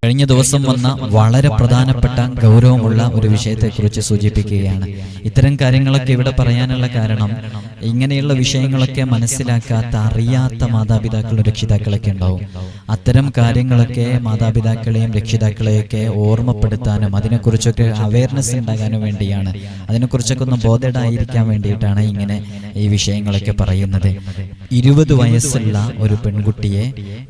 കഴിഞ്ഞ ദിവസം വന്ന വളരെ പ്രധാനപ്പെട്ട ഗൗരവമുള്ള ഒരു വിഷയത്തെക്കുറിച്ച് സൂചിപ്പിക്കുകയാണ്. ഇത്തരം കാര്യങ്ങളൊക്കെ ഇവിടെ പറയാനുള്ള കാരണം, ഇങ്ങനെയുള്ള വിഷയങ്ങളൊക്കെ മനസ്സിലാക്കാത്ത, അറിയാത്ത മാതാപിതാക്കളും രക്ഷിതാക്കളൊക്കെ ഉണ്ടാവും. അത്തരം കാര്യങ്ങളൊക്കെ മാതാപിതാക്കളെയും രക്ഷിതാക്കളെയൊക്കെ ഓർമ്മപ്പെടുത്താനും അതിനെക്കുറിച്ചൊക്കെ അവയർനെസ് ഉണ്ടാകാനും വേണ്ടിയാണ്, അതിനെക്കുറിച്ചൊക്കെ ഒന്ന് ബോധേഡായിരിക്കാൻ വേണ്ടിയിട്ടാണ് ഇങ്ങനെ ഈ വിഷയങ്ങളൊക്കെ പറയുന്നത്. 20 വയസ്സുള്ള ഒരു പെൺകുട്ടിയെ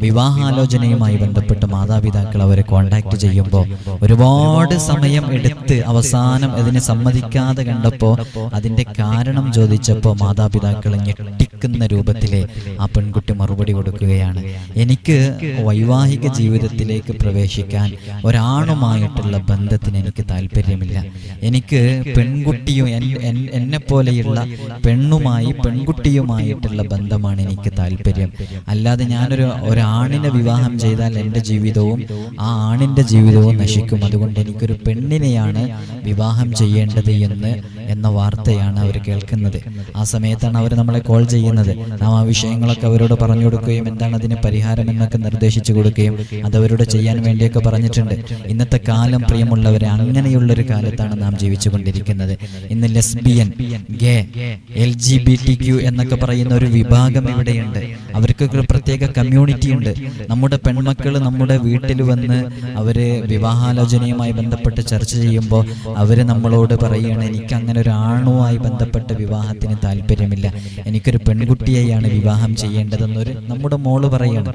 വിവാഹാലോചനയുമായി ബന്ധപ്പെട്ട് മാതാപിതാക്കൾ അവരെ കോണ്ടാക്ട് ചെയ്യുമ്പോൾ ഒരുപാട് സമയം എടുത്ത് അവസാനം അതിനെ സമ്മതിക്കാതെ കണ്ടപ്പോൾ അതിന്റെ കാരണം ചോദിച്ചപ്പോൾ മാതാപിതാക്കൾ ഞെട്ടിക്കുന്ന രൂപത്തിലെ ആ പെൺകുട്ടി മറുപടി കൊടുക്കുകയാണ്. എനിക്ക് വൈവാഹിക ജീവിതത്തിലേക്ക് പ്രവേശിക്കാൻ ഒരാണുമായിട്ടുള്ള ബന്ധത്തിന് എനിക്ക് താല്പര്യമില്ല. എനിക്ക് പെൺകുട്ടിയും എന്നെ പോലെയുള്ള പെൺകുട്ടിയുമായിട്ടുള്ള ബന്ധമാണ് എനിക്ക് താല്പര്യം. അല്ലാതെ ഒരാണിനെ വിവാഹം ചെയ്താൽ എൻ്റെ ജീവിതവും ആ ആണിന്റെ ജീവിതവും നശിക്കും. അതുകൊണ്ട് എനിക്കൊരു പെണ്ണിനെയാണ് വിവാഹം ചെയ്യേണ്ടത് എന്ന വാർത്തയാണ് അവർ കേൾക്കുന്നത്. ആ സമയത്താണ് അവർ നമ്മളെ കോൾ ചെയ്യുന്നത്. നാം ആ വിഷയങ്ങളൊക്കെ അവരോട് പറഞ്ഞു കൊടുക്കുകയും എന്താണ് അതിന് പരിഹാരം എന്നൊക്കെ നിർദ്ദേശിച്ചു കൊടുക്കുകയും അതവരോട് ചെയ്യാൻ വേണ്ടിയൊക്കെ പറഞ്ഞിട്ടുണ്ട്. ഇന്നത്തെ കാലം, പ്രിയമുള്ളവരെ, അങ്ങനെയുള്ളൊരു കാലത്താണ് നാം ജീവിച്ചുകൊണ്ടിരിക്കുന്നത്. ഇന്ന് ലെസ്ബിയൻ, ഗേ, LGBTQ എന്നൊക്കെ പറയുന്ന ഒരു വിഭാഗം ഇവിടെയുണ്ട്. അവർക്കൊക്കെ പ്രത്യേക കമ്മ്യൂണിറ്റി ഉണ്ട്. നമ്മുടെ പെൺമക്കൾ നമ്മുടെ വീട്ടിൽ വന്ന് അവര് വിവാഹാലോചനയുമായി ബന്ധപ്പെട്ട് ചർച്ച ചെയ്യുമ്പോൾ അവര് നമ്മളോട് പറയുകയാണ്, എനിക്ക് അങ്ങനെ ഒരു ആണുമായി ബന്ധപ്പെട്ട വിവാഹത്തിന് താല്പര്യമില്ല, എനിക്കൊരു പെൺകുട്ടിയെയാണ് വിവാഹം ചെയ്യേണ്ടതെന്നൊരു നമ്മുടെ മോള് പറയാണ്,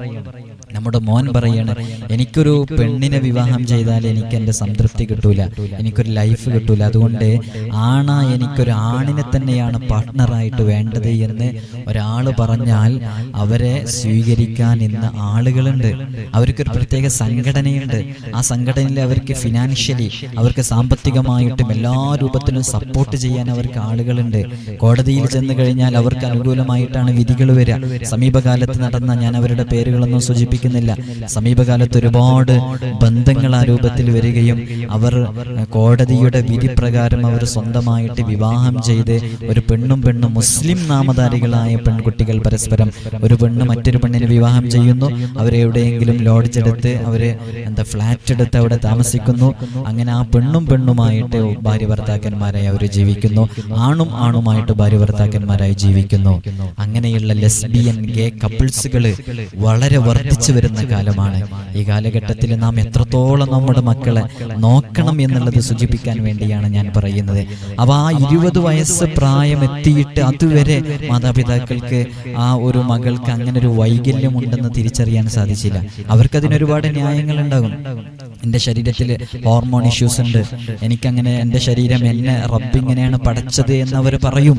നമ്മുടെ മോൻ പറയാണ്, എനിക്കൊരു പെണ്ണിനെ വിവാഹം ചെയ്താൽ എനിക്ക് എൻ്റെ സംതൃപ്തി കിട്ടൂല, എനിക്കൊരു ലൈഫ് കിട്ടൂല, അതുകൊണ്ട് എനിക്കൊരു ആണിനെ തന്നെയാണ് പാർട്ട്ണറായിട്ട് വേണ്ടത് എന്ന് ഒരാൾ പറഞ്ഞാൽ അവരെ സ്വീകരിക്കാൻ ഇന്ന് ആളുകളുണ്ട്. അവർക്കൊരു പ്രത്യേക സംഘടനയുണ്ട്. ആ സംഘടനയിൽ അവർക്ക് ഫിനാൻഷ്യലി, അവർക്ക് സാമ്പത്തികമായിട്ടും എല്ലാ രൂപത്തിലും സപ്പോർട്ട് ചെയ്യാൻ അവർക്ക് ആളുകളുണ്ട്. കോടതിയിൽ ചെന്ന് കഴിഞ്ഞാൽ അവർക്ക് അനുകൂലമായിട്ടാണ് വിധികൾ വരിക. സമീപകാലത്ത് നടന്ന, ഞാൻ അവരുടെ പേരുകളൊന്നും സൂചിപ്പിക്കുന്നില്ല, സമീപകാലത്ത് ഒരുപാട് ബന്ധങ്ങൾ ആ രൂപത്തിൽ വരികയും അവർ കോടതിയുടെ വിധി പ്രകാരം അവർ സ്വന്തമായിട്ട് വിവാഹം ചെയ്ത് ഒരു പെണ്ണും മുസ്ലിം നാമധാരികളായ പെൺകുട്ടികൾ പരസ്പരം, ഒരു പെണ്ണ് മറ്റൊരു പെണ്ണിനെ വിവാഹം ചെയ്യുന്നു, അവരെ എവിടെയെങ്കിലും ലോഡ്ജ് എടുത്ത് അവര് ഫ്ലാറ്റ് എടുത്ത് അവിടെ താമസിക്കുന്നു. അങ്ങനെ ആ പെണ്ണുമായിട്ട് ഭാര്യ ഭർത്താക്കന്മാരായി അവർ ജീവിക്കുന്നു, ആണുമായിട്ട് ഭാര്യ ഭർത്താക്കന്മാരായി ജീവിക്കുന്നു. അങ്ങനെയുള്ള ലെസ്ബിയൻ, ഗേ കപ്പിൾസുകൾ വളരെ വർദ്ധിച്ചു വരുന്ന കാലമാണ്. ഈ കാലഘട്ടത്തിൽ നാം എത്രത്തോളം നമ്മുടെ മക്കളെ നോക്കണം എന്നുള്ളത് സൂചിപ്പിക്കാൻ വേണ്ടിയാണ് ഞാൻ പറയുന്നത്. അപ്പൊ ആ 20 വയസ്സ് പ്രായം എത്തിയിട്ട് അതുവരെ മാതാപിതാക്കൾക്ക് ആ ഒരു മകൾക്ക് അങ്ങനെ ഒരു വൈകല്യമുണ്ടെന്ന് തിരിച്ചറിയാൻ സാധിച്ചില്ല. അവർക്കതിനൊരുപാട് ന്യായങ്ങൾ ഉണ്ടാകും. എൻ്റെ ശരീരത്തിൽ ഹോർമോൺ ഇഷ്യൂസ് ഉണ്ട്, എനിക്കങ്ങനെ, എൻ്റെ ശരീരം എന്നെ റബ്ബിങ്ങനെയാണ് പടച്ചത് എന്നവർ പറയും.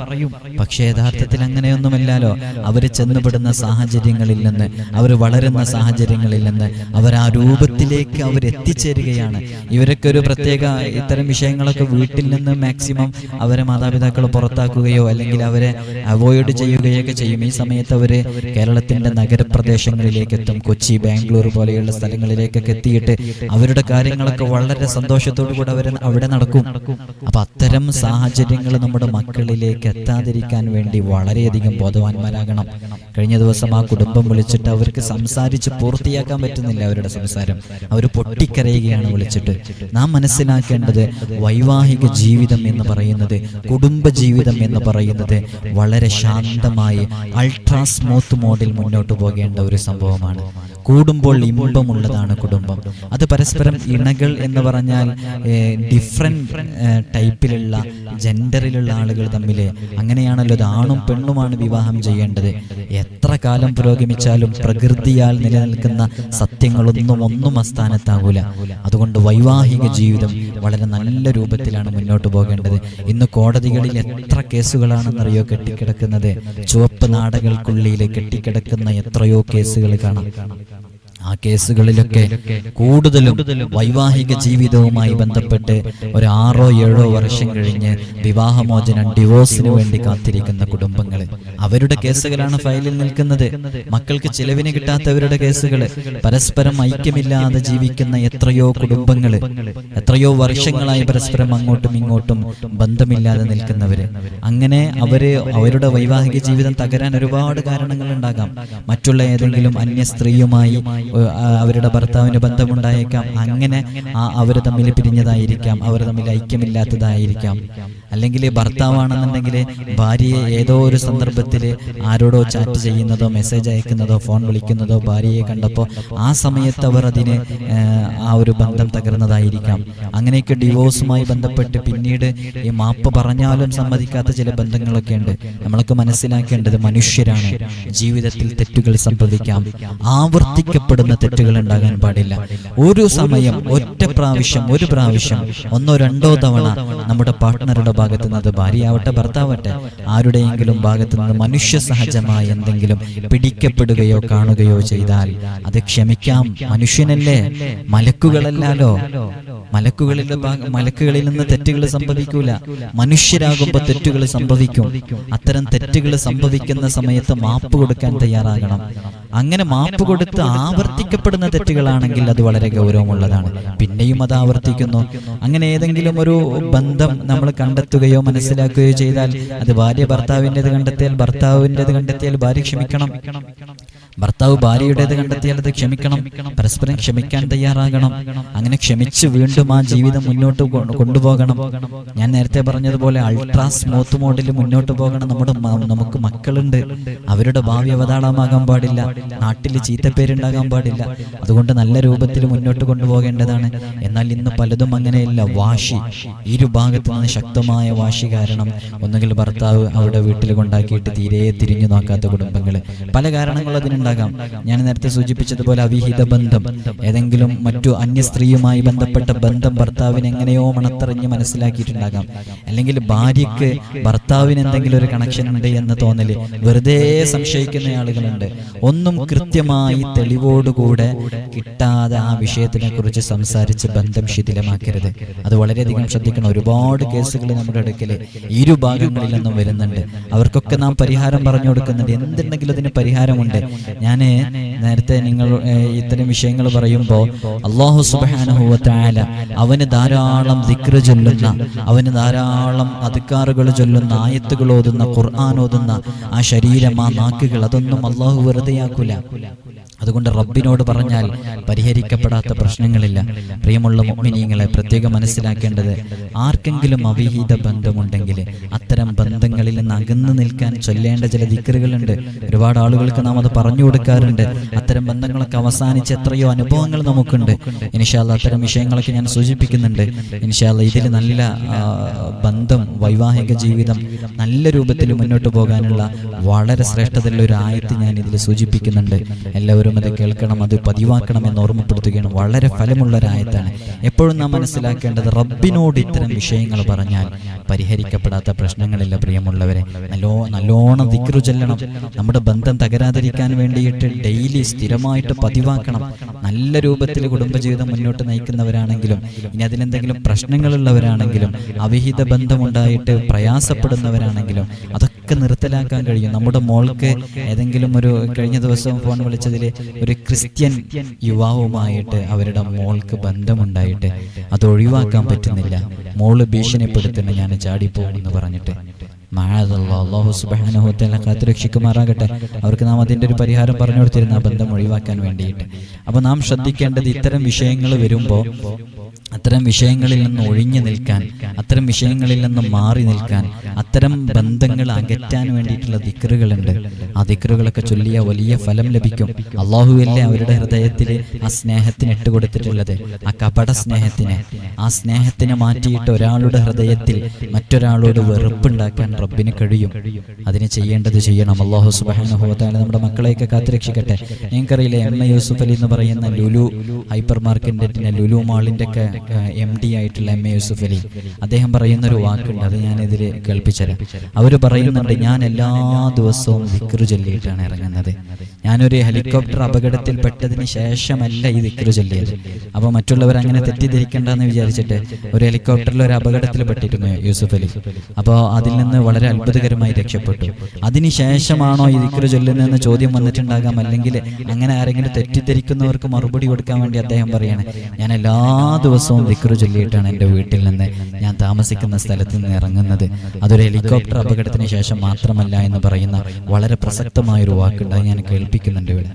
പക്ഷേ യഥാർത്ഥത്തിൽ അങ്ങനെയൊന്നുമല്ലല്ലോ. അവർ ചെന്നുപെടുന്ന സാഹചര്യങ്ങളിൽ നിന്ന്, അവർ വളരുന്ന സാഹചര്യങ്ങളിൽ നിന്ന് അവർ ആ രൂപത്തിലേക്ക് അവർ എത്തിച്ചേരുകയാണ്. ഇവരൊക്കെ ഒരു പ്രത്യേക ഇത്തരം വിഷയങ്ങളൊക്കെ വീട്ടിൽ നിന്ന് മാക്സിമം അവരെ മാതാപിതാക്കൾ പുറത്താക്കുകയോ അല്ലെങ്കിൽ അവരെ അവോയ്ഡ് ചെയ്യുകയൊക്കെ ചെയ്യും. ഈ സമയത്ത് അവർ കേരളത്തിൻ്റെ നഗരപ്രദേശങ്ങളിലേക്ക് എത്തും. കൊച്ചി, ബാംഗ്ലൂർ പോലെയുള്ള സ്ഥലങ്ങളിലേക്കൊക്കെ എത്തിയിട്ട് അവരുടെ കാര്യങ്ങളൊക്കെ വളരെ സന്തോഷത്തോടു കൂടെ അവർ അവിടെ നടക്കും. അപ്പൊ അത്തരം സാഹചര്യങ്ങൾ നമ്മുടെ മക്കളിലേക്ക് എത്താതിരിക്കാൻ വേണ്ടി വളരെയധികം ബോധവാന്മാരാകണം. കഴിഞ്ഞ ദിവസം ആ കുടുംബം വിളിച്ചിട്ട് അവർക്ക് സംസാരിച്ച് പൂർത്തിയാക്കാൻ പറ്റുന്നില്ല അവരുടെ സംസാരം. അവർ പൊട്ടിക്കരയുകയാണ് വിളിച്ചിട്ട്. നാം മനസ്സിലാക്കേണ്ടത്, വൈവാഹിക ജീവിതം എന്ന് പറയുന്നത്, കുടുംബ ജീവിതം എന്ന് പറയുന്നത് വളരെ ശാന്തമായി അൾട്രാ സ്മൂത്ത് മോഡിൽ മുന്നോട്ട് പോകേണ്ട ഒരു സംഭവമാണ്. കൂടുമ്പോൾ ഇമ്പമുള്ളതാണ് കുടുംബം. അത് പരസ്പരം ഇണകൾ എന്ന് പറഞ്ഞാൽ ഡിഫറെന്റ് ടൈപ്പിലുള്ള ജെൻഡറിലുള്ള ആളുകൾ തമ്മിൽ അങ്ങനെയാണല്ലോ. അത് ആണും പെണ്ണുമാണ് വിവാഹം ചെയ്യേണ്ടത്. എത്ര കാലം പുരോഗമിച്ചാലും പ്രകൃതിയാൽ നിലനിൽക്കുന്ന സത്യങ്ങളൊന്നും അസ്ഥാനത്താകൂല. അതുകൊണ്ട് വൈവാഹിക ജീവിതം വളരെ നല്ല രൂപത്തിലാണ് മുന്നോട്ട് പോകേണ്ടത്. ഇന്ന് കോടതികളിൽ എത്ര കേസുകളാണെന്നറിയോ കെട്ടിക്കിടക്കുന്നത്? ചുവപ്പ് നാടകൾക്കുള്ളിൽ കെട്ടിക്കിടക്കുന്ന എത്രയോ കേസുകൾ കാണാം. ആ കേസുകളിലൊക്കെ കൂടുതലും വൈവാഹിക ജീവിതവുമായി ബന്ധപ്പെട്ട് ഒരു 6-7 വർഷം കഴിഞ്ഞ് വിവാഹമോചനം, ഡിവോഴ്സിന് വേണ്ടി കാത്തിരിക്കുന്ന കുടുംബങ്ങൾ, അവരുടെ കേസുകളാണ് ഫയലിൽ നിൽക്കുന്നത്. മക്കൾക്ക് ചിലവിന് കിട്ടാത്തവരുടെ കേസുകൾ, പരസ്പരം ഐക്യമില്ലാതെ ജീവിക്കുന്ന എത്രയോ കുടുംബങ്ങൾ, എത്രയോ വർഷങ്ങളായി പരസ്പരം അങ്ങോട്ടും ഇങ്ങോട്ടും ബന്ധമില്ലാതെ നിൽക്കുന്നവര്. അങ്ങനെ അവരുടെ വൈവാഹിക ജീവിതം തകരാൻ ഒരുപാട് കാരണങ്ങൾ ഉണ്ടാകാം. മറ്റുള്ള ഏതെങ്കിലും അന്യ സ്ത്രീയുമായി അവരുടെ ഭർത്താവിന് ബന്ധമുണ്ടായേക്കാം, അങ്ങനെ അവർ തമ്മിൽ പിരിഞ്ഞതായിരിക്കാം, അവർ തമ്മിൽ ഐക്യമില്ലാത്തതായിരിക്കാം. അല്ലെങ്കിൽ ഭർത്താവാണെന്നുണ്ടെങ്കിൽ ഭാര്യയെ ഏതോ ഒരു സന്ദർഭത്തിൽ ആരോടോ ചാറ്റ് ചെയ്യുന്നതോ മെസ്സേജ് അയക്കുന്നതോ ഫോൺ വിളിക്കുന്നതോ ഭാര്യയെ കണ്ടപ്പോൾ ആ സമയത്ത് അവർ അതിന് ആ ഒരു ബന്ധം തകർന്നതായിരിക്കാം. അങ്ങനെയൊക്കെ ഡിവോഴ്സുമായി ബന്ധപ്പെട്ട് പിന്നീട് ഈ മാപ്പ് പറഞ്ഞാലും സമ്മതിക്കാത്ത ചില ബന്ധങ്ങളൊക്കെ ഉണ്ട്. നമ്മളൊക്കെ മനസ്സിലാക്കേണ്ടത് മനുഷ്യരാണ്, ജീവിതത്തിൽ തെറ്റുകൾ സംഭവിക്കാം, ആവർത്തിക്കപ്പെടുന്ന തെറ്റുകൾ ഉണ്ടാകാൻ പാടില്ല. ഒരു സമയം ഒരു പ്രാവശ്യം ഒന്നോ രണ്ടോ തവണ നമ്മുടെ പാർട്ട്ണറുടെ ഭാഗത്തു നിന്ന്, ഭാര്യയാവട്ടെ ഭർത്താവട്ടെ, ആരുടെയെങ്കിലും ഭാഗത്തു നിന്ന് മനുഷ്യ സഹജമായ എന്തെങ്കിലും പിടിക്കപ്പെടുകയോ കാണുകയോ ചെയ്താൽ അത് ക്ഷമിക്കാം. മനുഷ്യനല്ലേ, മലക്കുകളല്ലോ. മലക്കുകളിൽ നിന്ന് തെറ്റുകൾ സംഭവിക്കൂല. മനുഷ്യരാകുമ്പോൾ തെറ്റുകൾ സംഭവിക്കും. അത്തരം തെറ്റുകൾ സംഭവിക്കുന്ന സമയത്ത് മാപ്പ് കൊടുക്കാൻ തയ്യാറാകണം. അങ്ങനെ മാപ്പ് കൊടുത്ത് ആവർത്തിക്കപ്പെടുന്ന തെറ്റുകളാണെങ്കിൽ അത് വളരെ ഗൗരവമുള്ളതാണ്. പിന്നെയും അത് ആവർത്തിക്കുന്നു. അങ്ങനെ ഏതെങ്കിലും ഒരു ബന്ധം നമ്മൾ കണ്ടെത്തുകയോ മനസ്സിലാക്കുകയോ ചെയ്താൽ അത് ഭാര്യ ഭർത്താവിൻ്റെത് കണ്ടെത്തിയാൽ ഭാര്യ ക്ഷമിക്കണം, ഭർത്താവ് ഭാര്യയുടേത് കണ്ടെത്തിയാൽ അത് ക്ഷമിക്കണം. പരസ്പരം ക്ഷമിക്കാൻ തയ്യാറാകണം. അങ്ങനെ ക്ഷമിച്ച് വീണ്ടും ആ ജീവിതം മുന്നോട്ട് കൊണ്ടുപോകണം. ഞാൻ നേരത്തെ പറഞ്ഞതുപോലെ അൾട്രാ സ്മൂത്ത് മോഡിൽ മുന്നോട്ട് പോകണം. നമുക്ക് മക്കളുണ്ട്, അവരുടെ ഭാവി അവതാളമാകാൻ പാടില്ല, നാട്ടിൽ ചീത്തപ്പേരുണ്ടാകാൻ പാടില്ല. അതുകൊണ്ട് നല്ല രൂപത്തിൽ മുന്നോട്ട് കൊണ്ടുപോകേണ്ടതാണ്. എന്നാൽ ഇന്ന് പലതും അങ്ങനെയല്ല. വാശി, ഇരുഭാഗത്തു നിന്ന് ശക്തമായ വാശി കാരണം ഒന്നുകിൽ ഭർത്താവ് അവിടെ വീട്ടിൽ കൊണ്ടാക്കിയിട്ട് തീരെ തിരിഞ്ഞു നോക്കാത്ത കുടുംബങ്ങൾ, പല കാരണങ്ങളും അതിനുണ്ടാകാം. ഞാൻ നേരത്തെ സൂചിപ്പിച്ചതുപോലെ അവിഹിത ബന്ധം, ഏതെങ്കിലും മറ്റു അന്യ സ്ത്രീയുമായി ബന്ധപ്പെട്ട ബന്ധം ഭർത്താവിന് എങ്ങനെയോ മണത്തറിഞ്ഞ് മനസ്സിലാക്കിയിട്ടുണ്ടാകാം. അല്ലെങ്കിൽ ഭാര്യയ്ക്ക് ഭർത്താവിന് എന്തെങ്കിലും ഒരു കണക്ഷൻ ഉണ്ട് എന്ന് തോന്നല്, വെറുതെ സംശയിക്കുന്ന ആളുകളുണ്ട്. ഒന്നും കൃത്യമായി തെളിവോടുകൂടെ കിട്ടാതെ ആ വിഷയത്തിനെ കുറിച്ച് സംസാരിച്ച് ബന്ധം ശിഥിലമാക്കരുത്. അത് വളരെയധികം ശ്രദ്ധിക്കണം. ഒരുപാട് കേസുകൾ നമ്മുടെ അടുക്കൽ ഇരുഭാഗങ്ങളിൽ നിന്നും വരുന്നുണ്ട്. അവർക്കൊക്കെ നാം പരിഹാരം പറഞ്ഞു കൊടുക്കുന്നുണ്ട്. എന്തുണ്ടെങ്കിലും അതിന് പരിഹാരമുണ്ട്. ഞാൻ നേരത്തെ നിങ്ങൾ ഇത്തരം വിഷയങ്ങൾ പറയുമ്പോൾ അല്ലാഹു സുബ്ഹാനഹു വ തആല അവന് ധാരാളം ദിക്റ് ചൊല്ലുന്ന, അവന് ധാരാളം അദ്കാറുകൾ ചൊല്ലുന്ന, ആയത്തുകൾ ഓതുന്ന, ഖുർആൻ ഓതുന്ന ആ ശരീരം, ആ നാക്കുകൾ, അതൊന്നും അല്ലാഹു വെറുതെയാക്കൂല. അതുകൊണ്ട് റബ്ബിനോട് പറഞ്ഞാൽ പരിഹരിക്കപ്പെടാത്ത പ്രശ്നങ്ങളില്ല. പ്രിയമുള്ള മുഅ്മിനീങ്ങളെ, പ്രത്യേകം മനസ്സിലാക്കേണ്ടത്, ആർക്കെങ്കിലും അവിഹിത ബന്ധമുണ്ടെങ്കിൽ അത്തരം ബന്ധങ്ങളിൽ നിന്ന് അകന്നു നിൽക്കാൻ ചൊല്ലേണ്ട ചില ദിക്റുകളുണ്ട്. ഒരുപാട് ആളുകൾക്ക് നാം അത് പറഞ്ഞു കൊടുക്കാറുണ്ട്. അത്തരം ബന്ധങ്ങളൊക്കെ അവസാനിച്ച് എത്രയോ അനുഭവങ്ങൾ നമുക്കുണ്ട്. ഇൻഷാ അല്ലാഹ് അത്തരം വിഷയങ്ങളൊക്കെ ഞാൻ സൂചിപ്പിക്കുന്നുണ്ട്. ഇൻഷാ അല്ലാഹ് ഇതിൽ നല്ല ബന്ധം, വൈവാഹിക ജീവിതം നല്ല രൂപത്തിൽ മുന്നോട്ട് പോകാനുള്ള വളരെ ശ്രേഷ്ഠതയുള്ള ഒരു ആയത്ത് ഞാൻ ഇതിൽ സൂചിപ്പിക്കുന്നുണ്ട്. എല്ലാവരും അത് കേൾക്കണം, അത് പതിവാക്കണം എന്ന് ഓർമ്മപ്പെടുത്തുകയാണ്. വളരെ ഫലമുള്ള ഒരായത്താണ്. എപ്പോഴും നാം മനസ്സിലാക്കേണ്ടത്, റബ്ബിനോട് ഇത്തരം വിഷയങ്ങൾ പറഞ്ഞാൽ പരിഹരിക്കപ്പെടാത്ത പ്രശ്നങ്ങളില്ല. പ്രിയമുള്ളവരെ, നല്ലോണം ദിക്റ് ചൊല്ലണം. നമ്മുടെ ബന്ധം തകരാതിരിക്കാൻ വേണ്ടിയിട്ട് ഡെയിലി സ്ഥിരമായിട്ട് പതിവാക്കണം. നല്ല രൂപത്തിൽ കുടുംബജീവിതം മുന്നോട്ട് നയിക്കുന്നവരാണെങ്കിലും, ഇനി അതിലെന്തെങ്കിലും പ്രശ്നങ്ങളുള്ളവരാണെങ്കിലും, അവിഹിത ബന്ധമുണ്ടായിട്ട് പ്രയാസപ്പെടുന്നവരാണെങ്കിലും അതൊക്കെ നിർത്തലാക്കാൻ കഴിയും. നമ്മുടെ മോൾക്ക് ഏതെങ്കിലും ഒരു, കഴിഞ്ഞ ദിവസം ഫോൺ വിളിച്ചതിൽ ഒരു ക്രിസ്ത്യൻ യുവാവുമായിട്ട് അവരുടെ മോൾക്ക് ബന്ധമുണ്ടായിട്ട് അത് ഒഴിവാക്കാൻ പറ്റുന്നില്ല. മോള് ഭീഷണിപ്പെടുത്തുന്നു, ഞാൻ ചാടിപ്പോകുമെന്ന് പറഞ്ഞിട്ട്. അല്ലാഹു സുബ്ഹാനഹു വ തആല കാത്തുരക്ഷിക്കുമാറാകട്ടെ. അവർക്ക് നാം അതിൻ്റെ ഒരു പരിഹാരം പറഞ്ഞു കൊടുത്തിരുന്ന ആ ബന്ധം ഒഴിവാക്കാൻ വേണ്ടിയിട്ട്. അപ്പോൾ നാം ശ്രദ്ധിക്കേണ്ടത്, ഇത്തരം വിഷയങ്ങൾ വരുമ്പോൾ അത്തരം വിഷയങ്ങളിൽ നിന്ന് ഒഴിഞ്ഞു നിൽക്കാൻ, അത്തരം വിഷയങ്ങളിൽ നിന്ന് മാറി നിൽക്കാൻ, അത്തരം ബന്ധങ്ങൾ അകറ്റാൻ വേണ്ടിയിട്ടുള്ള ദിക്റുകളുണ്ട്. ആ ദിക്റുകളൊക്കെ ചൊല്ലിയ വലിയ ഫലം ലഭിക്കും. അല്ലാഹുവല്ലേ അവരുടെ ഹൃദയത്തിൽ ആ സ്നേഹത്തിന് ഇട്ടുകൊടുത്തിട്ടുള്ളത്, ആ കപട സ്നേഹത്തിനെ, ആ സ്നേഹത്തിനെ മാറ്റിയിട്ട് ഒരാളുടെ ഹൃദയത്തിൽ മറ്റൊരാളോട് വെറുപ്പുണ്ടാക്കാൻ റബ്ബിന് കഴിയും. അതിന് ചെയ്യേണ്ടത് ചെയ്യണം. അല്ലാഹു സുബ്ഹാനഹു വ തആല നമ്മുടെ മക്കളെയൊക്കെ കാത്തുരക്ഷിക്കട്ടെ. നിങ്ങൾക്കറിയില്ലേ, എം എ യൂസുഫ് അലി എന്ന് പറയുന്ന ലുലു ഹൈപ്പർ മാർക്കറ്റിന്റെ, ലുലു മാളിന്റെ ഒക്കെ MD ആയിട്ടുള്ള എം എ യൂസുഫ് അലി, അദ്ദേഹം പറയുന്നൊരു വാക്കുണ്ട്, അത് ഞാനിതിൽ കേൾപ്പിച്ചുതരാം. അവർ പറയുന്നുണ്ട്, ഞാൻ എല്ലാ ദിവസവും ദിക്റ് ചൊല്ലിയിട്ടാണ് ഇറങ്ങുന്നത്. ഞാനൊരു ഹെലികോപ്റ്റർ അപകടത്തിൽ പെട്ടതിന് ശേഷമല്ല ഈ ദിക്റ് ചൊല്ലിയത്. അപ്പോൾ മറ്റുള്ളവർ അങ്ങനെ തെറ്റിദ്ധരിക്കേണ്ടെന്ന് വിചാരിച്ചിട്ട്, ഒരു ഹെലികോപ്റ്ററിൽ ഒരു അപകടത്തിൽ പെട്ടിരുന്നു യൂസുഫ് അലി. അപ്പോൾ അതിൽ നിന്ന് വളരെ അത്ഭുതകരമായി രക്ഷപ്പെട്ടു. അതിനുശേഷമാണോ ഈ ദിക്റ് ചൊല്ലുന്നതെന്ന് ചോദ്യം വന്നിട്ടുണ്ടാകാം. അല്ലെങ്കിൽ അങ്ങനെ ആരെങ്കിലും തെറ്റിദ്ധരിക്കുന്നവർക്ക് മറുപടി കൊടുക്കാൻ വേണ്ടി അദ്ദേഹം പറയാണ്, ഞാൻ എല്ലാ ദിവസവും ദിക്റ് ചൊല്ലിയിട്ടാണ് എൻ്റെ വീട്ടിൽ നിന്ന്, ഞാൻ താമസിക്കുന്ന സ്ഥലത്ത് നിന്ന് ഇറങ്ങുന്നത്. അതൊരു ഹെലികോപ്റ്റർ അപകടത്തിന് ശേഷം മാത്രമല്ല എന്ന് പറയുന്ന വളരെ പ്രസക്തമായൊരു വാക്കുണ്ട്. അത് ഞാൻ കേൾപ്പിക്കുന്നുണ്ട് ഇവിടെ.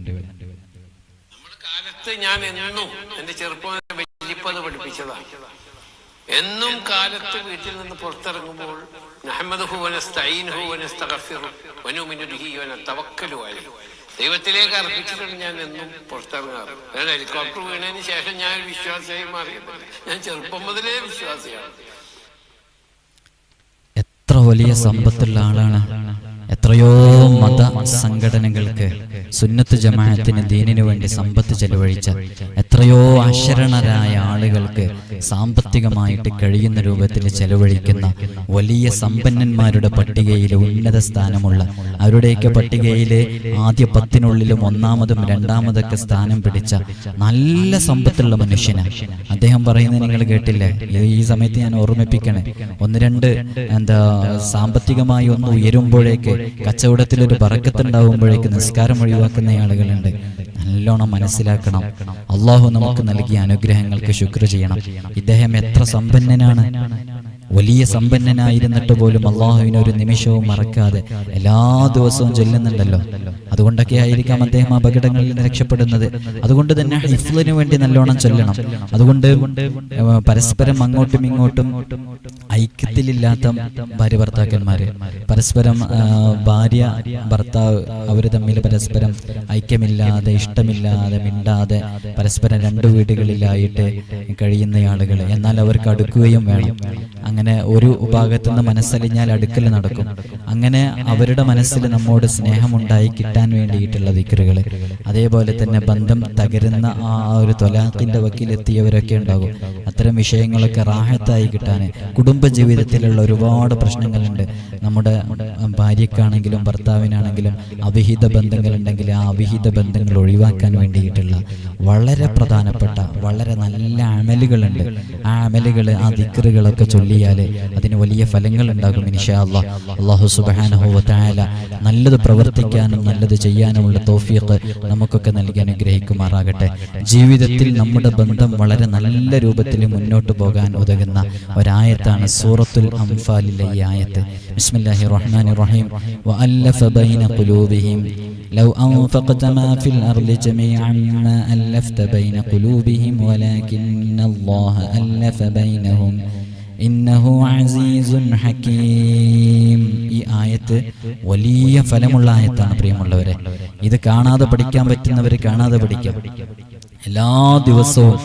ഞാൻ എന്നും എൻ്റെ ചെറുപ്പം വലിപ്പത് പഠിപ്പിച്ചതാണ്. എന്നും കാലത്ത് വീട്ടിൽ നിന്ന് പുറത്തിറങ്ങുമ്പോൾ നഹ്മദുഹു വനസ്തഈനുഹു വനസ്തഗ്ഫിറുഹു വനുമിനു ബിഹി വനതവക്കലു അലൈഹി, ദൈവത്തിലേക്ക് അർപ്പിച്ചിട്ടാണ് ഞാൻ എന്നും പുറത്തിറങ്ങാറ്. ഹെലികോപ്റ്റർ വീണതിന് ശേഷം ഞാൻ വിശ്വാസിയായി മാറിയിട്ടില്ല. ഞാൻ ചെറുപ്പം മുതലേ വിശ്വാസിയാണ്. എത്ര വലിയ സമ്പത്തുള്ള ആളാണ്. എത്രയോ മത സംഘടനകൾക്ക്, സുന്നത്ത് ജമാഅത്തിന്, ദീനിനു വേണ്ടി സമ്പത്ത് ചെലവഴിച്ച എത്രയോ അശരണരായ ആളുകൾക്ക് സാമ്പത്തികമായിട്ട് കഴിയുന്ന രൂപത്തിൽ ചെലവഴിക്കുന്ന വലിയ സമ്പന്നന്മാരുടെ പട്ടികയിൽ ഉന്നത സ്ഥാനമുള്ള, അവരുടെയൊക്കെ പട്ടികയിലെ ആദ്യ 10 ഒന്നാമതും രണ്ടാമതൊക്കെ സ്ഥാനം പിടിച്ച നല്ല സമ്പത്തുള്ള മനുഷ്യനാണ്. അദ്ദേഹം പറയുന്നത് നിങ്ങൾ കേട്ടില്ലേ? ഈ സമയത്ത് ഞാൻ ഓർമ്മിപ്പിക്കണേ, 1-2 സാമ്പത്തികമായി ഒന്ന് ഉയരുമ്പോഴേക്ക്, കച്ചവടത്തിലൊരു ബറക്കത്തുണ്ടാവുമ്പോഴേക്ക് നിസ്കാരം ഒഴിവാക്കുന്ന ആളുകളുണ്ട്. നല്ലോണം മനസ്സിലാക്കണം. അള്ളാഹു നമുക്ക് നൽകിയ അനുഗ്രഹങ്ങൾക്ക് ശുക്ർ ചെയ്യണം. ഇദ്ദേഹം എത്ര സമ്പന്നനാണ്. വലിയ സമ്പന്നനായിരുന്നിട്ട് പോലും അള്ളാഹുവിനെ ഒരു നിമിഷവും മറക്കാതെ എല്ലാ ദിവസവും ചൊല്ലുന്നുണ്ടല്ലോ. അതുകൊണ്ടൊക്കെ ആയിരിക്കാം അദ്ദേഹം അപകടങ്ങളിൽ നിന്ന് രക്ഷപ്പെടുന്നത്. അതുകൊണ്ട് തന്നെ ഹിഫ്ളിന് വേണ്ടി നല്ലോണം ചൊല്ലണം. അതുകൊണ്ട് പരസ്പരം അങ്ങോട്ടും ഇങ്ങോട്ടും ഐക്യത്തിലില്ലാത്ത ഭാര്യ ഭർത്താക്കന്മാര്, പരസ്പരം ഭാര്യ ഭർത്താവ്, അവർ തമ്മിൽ പരസ്പരം ഐക്യമില്ലാതെ, ഇഷ്ടമില്ലാതെ, മിണ്ടാതെ പരസ്പരം 2 വീടുകളിലായിട്ട് കഴിയുന്ന ആളുകൾ, എന്നാൽ അവർക്ക് അടുക്കുകയും വേണം. അങ്ങനെ ഒരു ഭാഗത്തു നിന്ന് മനസ്സലിഞ്ഞാൽ അടുക്കൽ നടക്കും. അങ്ങനെ അവരുടെ മനസ്സിൽ നമ്മോട് സ്നേഹമുണ്ടായി കിട്ടാൻ വേണ്ടിയിട്ടുള്ള ദിക്റുകൾ. അതേപോലെ തന്നെ ബന്ധം തകരുന്ന ആ ഒരു ത്വലാഖിന്റെ വക്കിലെത്തിയവരൊക്കെ ഉണ്ടാകും. അത്തരം വിഷയങ്ങളൊക്കെ റാഹത്തായി കിട്ടാൻ, കുടുംബജീവിതത്തിലുള്ള ഒരുപാട് പ്രശ്നങ്ങളുണ്ട്. നമ്മുടെ ഭാര്യക്കാണെങ്കിലും ഭർത്താവിനാണെങ്കിലും അവിഹിത ബന്ധങ്ങളുണ്ടെങ്കിൽ ആ അവിഹിത ബന്ധങ്ങൾ ഒഴിവാക്കാൻ വേണ്ടിയിട്ടുള്ള വളരെ പ്രധാനപ്പെട്ട വളരെ നല്ല അമലുകളുണ്ട്. ആ അമലുകൾ, ആ ദിക്റുകളൊക്കെ ചൊല്ലിയാൽ അതിന് വലിയ ഫലങ്ങൾ ഉണ്ടാകും ഇൻഷാ അല്ലാഹ്. അല്ലാഹു സുബ്ഹാനഹു വ തആല നല്ലത് പ്രവർത്തിക്കാനും നല്ലത് ചെയ്യാനുമുള്ള തൗഫീഖ് നമുക്കൊക്കെ നൽകി അനുഗ്രഹിക്കുമാറാകട്ടെ. ജീവിതത്തിൽ നമ്മുടെ ബന്ധം വളരെ നല്ല രൂപത്തിൽ മുന്നോട്ട് പോകാൻ ഉതകുന്ന ഒരായത്താണ് സൂറത്തുൽ അംഫാലിലെ ഈ ആയത്ത്. ബിസ്മില്ലാഹിർ റഹ്മാനിർ റഹീം. വഅല്ലഫ ബൈന ഖുലൂബിഹിം ലൗ അൻഫഖത മാ ഫിൽ അർളി ജമീഅൻ മാ അല്ലഫത ബൈന ഖുലൂബിഹിം വലാകിന്നല്ലാഹ അല്ലഫ ബൈനഹും ഇന്നഹു അസീസുൻ ഹകീം. ഈ ആയത്ത് വലിയ ഫലമുള്ള ആയത്താണ് പ്രിയമുള്ളവരെ. ഇത് കാണാതെ പഠിക്കാൻ പറ്റുന്നവർ കാണാതെ പഠിക്കാം. എല്ലാ ദിവസവും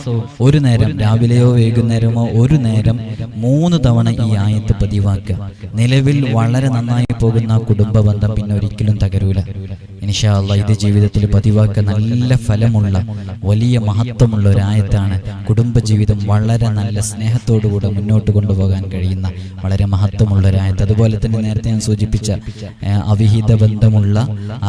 ഒരു നേരം, രാവിലെയോ വൈകുന്നേരമോ ഒരു നേരം 3 തവണ ഈ ആയത്ത് പതിവാക്കുക. നിലവിൽ വളരെ നന്നായി പോകുന്ന കുടുംബ ബന്ധം പിന്നെ ഒരിക്കലും തകരൂല ഇൻഷാ അല്ലാഹ്. ഇത് ജീവിതത്തിൽ പതിവാക്കുക. നല്ല ഫലമുള്ള വലിയ മഹത്വമുള്ള ഒരു ആയത്താണ്. കുടുംബജീവിതം വളരെ നല്ല സ്നേഹത്തോടുകൂടെ മുന്നോട്ട് കൊണ്ടുപോകാൻ കഴിയുന്ന വളരെ മഹത്വമുള്ള ഒരു ആയത്ത്. അതുപോലെ തന്നെ നേരത്തെ ഞാൻ സൂചിപ്പിച്ച അവിഹിത ബന്ധമുള്ള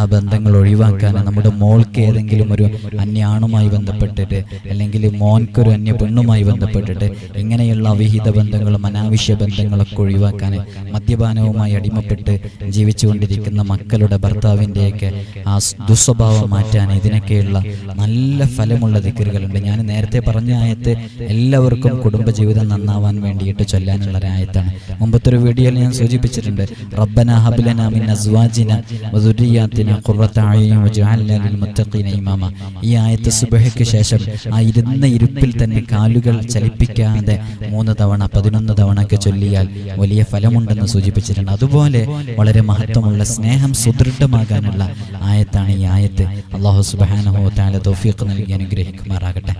ആ ബന്ധങ്ങൾ ഒഴിവാക്കാൻ, നമ്മുടെ മോൾക്ക് ഏതെങ്കിലും ഒരു അന്യാണുമായി ബന്ധപ്പെട്ടിട്ട്, അല്ലെങ്കിൽ മോൻക്കൊരു അന്യ പെണ്ണുമായി ബന്ധപ്പെട്ടിട്ട് ഇങ്ങനെയുള്ള അവിഹിത ബന്ധങ്ങളും അനാവശ്യ ബന്ധങ്ങളൊക്കെ ഒഴിവാക്കാൻ, മദ്യപാനവുമായി അടിമപ്പെട്ട് ജീവിച്ചുകൊണ്ടിരിക്കുന്ന മക്കളുടെ ഭർത്താവിൻ്റെയൊക്കെ ആ ദുസ്വഭാവം മാറ്റാൻ ഇതിനൊക്കെയുള്ള നല്ല ഫലമുള്ള ദിക്റുകളുണ്ട്. ഞാൻ നേരത്തെ പറഞ്ഞ ആയത്ത് എല്ലാവർക്കും കുടുംബജീവിതം നന്നാവാൻ വേണ്ടിയിട്ട് ചൊല്ലാനുള്ള ഒരു ആയത്താണ്. മുമ്പത്തെ ഒരു വീഡിയോയിൽ ഞാൻ സൂചിപ്പിച്ചിട്ടുണ്ട്, റബ്ബനാ ഹബ് ലനാ മിൻ അസ്വാജിനാ വദുരിയാതിനാ ഖുർറത അയ്യുൻ വജഅൽനാ ലിൽ മുത്തഖീന ഇമാമ. ഈ ആയത്ത് സുബ്ഹിക്ക് ശേഷം ആ ഇരുന്ന ഇരുപ്പിൽ തന്നെ കാലുകൾ ചലിപ്പിക്കാതെ 3 തവണ 11 തവണ ഒക്കെ ചൊല്ലിയാൽ വലിയ ഫലമുണ്ടെന്ന് സൂചിപ്പിച്ചിട്ടുണ്ട്. അതുപോലെ വളരെ മഹത്വമുള്ള സ്നേഹം സുദൃഢമാകാനുള്ള ആയത്താണ് ഈ ആയത്ത്. അല്ലാഹു സുബ്ഹാനഹു വ തആല തൗഫീഖ് നൽകി അനുഗ്രഹിക്കുമാറാകട്ടെ.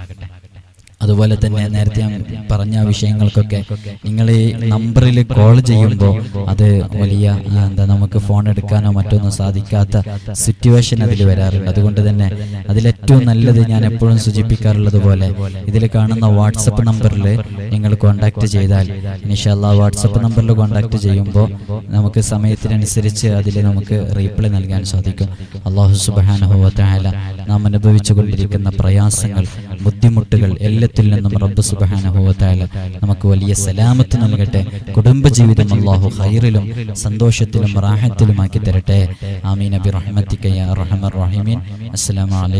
അതുപോലെ തന്നെ നേരത്തെ ഞാൻ പറഞ്ഞ വിഷയങ്ങൾക്കൊക്കെ നിങ്ങൾ ഈ നമ്പറിൽ കോൾ ചെയ്യുമ്പോൾ അത് വലിയ നമുക്ക് ഫോൺ എടുക്കാനോ മറ്റൊന്നും സാധിക്കാത്ത സിറ്റുവേഷൻ അതിൽ വരാറുണ്ട്. അതുകൊണ്ട് തന്നെ അതിലേറ്റവും നല്ലത് ഞാൻ എപ്പോഴും സൂചിപ്പിക്കാറുള്ളത് പോലെ ഇതിൽ കാണുന്ന വാട്സപ്പ് നമ്പറിൽ നിങ്ങൾ കോൺടാക്ട് ചെയ്താൽ ഇൻഷാ അല്ലാഹ് വാട്സപ്പ് നമ്പറിൽ കോൺടാക്ട് ചെയ്യുമ്പോൾ നമുക്ക് സമയത്തിനനുസരിച്ച് അതിൽ നമുക്ക് റീപ്ലൈ നൽകാൻ സാധിക്കും. അല്ലാഹു സുബ്ഹാനഹു വ തആല നാം അനുഭവിച്ചു കൊണ്ടിരിക്കുന്ന പ്രയാസങ്ങൾ, ബുദ്ധിമുട്ടുകൾ എല്ലാത്തിൽ നിന്നും റബ്ബ് സുബ്ഹാനഹു വ തആല നമുക്ക് വലിയ സലാമത്ത് നൽകട്ടെ. കുടുംബജീവിതം അല്ലാഹു ഖൈറിലും സന്തോഷത്തിലും റാഹത്തിലുമാക്കി തരട്ടെ. ആമീൻ ബിറഹ്മതിക യാ അർഹമർ റഹീമീൻ. അസ്സലാമു അലൈക്കും.